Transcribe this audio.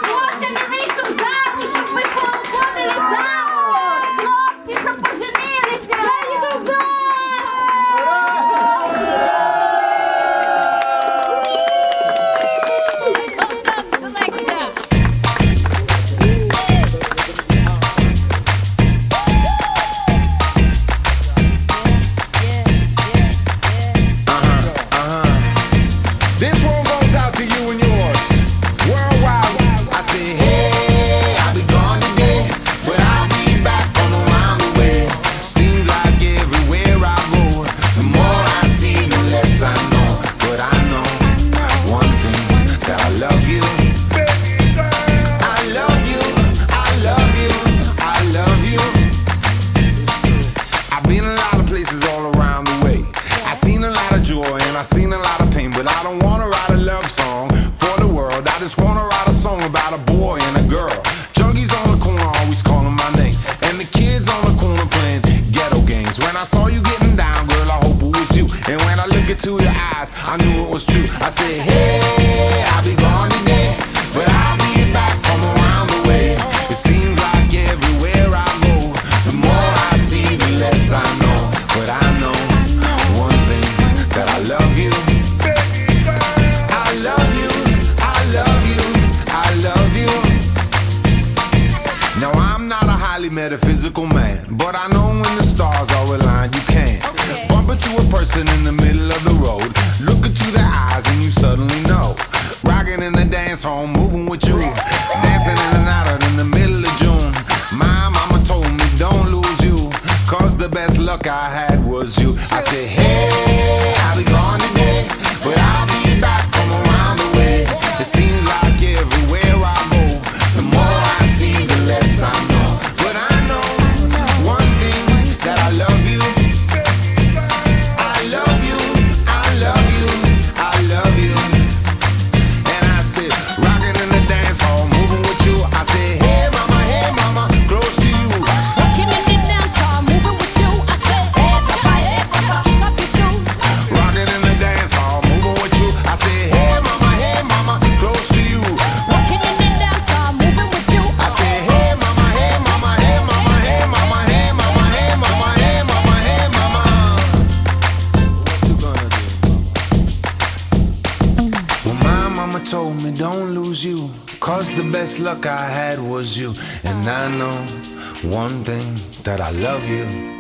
Може не вийшов замуж, щоб ви походили замуж! Хлопці, щоб поженилися! Я йду замуж! This one goes out to you and yours. Worldwide, I say, hey, I'll be gone today, but I'll be back from around the way. Seems like everywhere I go, the more I see, the less I know. But I know one thing, that I love you. I love you, I love you, I love you. I've been a lot of places all around the way. I've seen a lot of joy and I've seen a lot of pain, but I don't wanna write a love song for the world. I just wanna write a song about a boy and a girl. Junkies on the corner always calling my name, and the kids on the corner playing ghetto games. When I saw you getting down, girl, I hope it was you. And when I look into your eyes, I knew it was true. I said, hey, I'll be gone today, but I'll be back from around the way. It seems like everywhere I go, the more I see, the less I know. But I know one thing, that I love you. I love you, I love you, I love you. Now I'm not a highly metaphysical man, but I know when the stars are aligned, you can bump into a person in the middle of the road, look into their eyes and you suddenly know. Rocking in the dance hall, moving with you, dancing in and out in the middle of June. My mama told me don't lose you, cause the best luck I had was you. I said, hey, I'll be gone today, but I'll be back from around the way. It seems like everywhere I go, the more I see, the less I know. But I know one thing, that I love you. I love you, I love you, I love you. And I said, rocking in the dance hall, moving with you. I said, hey mama, close to you. Rocking in the dance hall, moving with you. I said, hey papa, kick off your shoes. Rocking in the dance hall, moving with you. I said, hey mama, close to you. Rocking in the dance hall, moving with you. I said, hey mama, hey mama, hey mama, hey mama, hey mama, hey mama, hey mama, hey mama. What you gonna do? Well, my mama told me don't lose you, cause the best luck I had was you. And I know one thing, that I love you.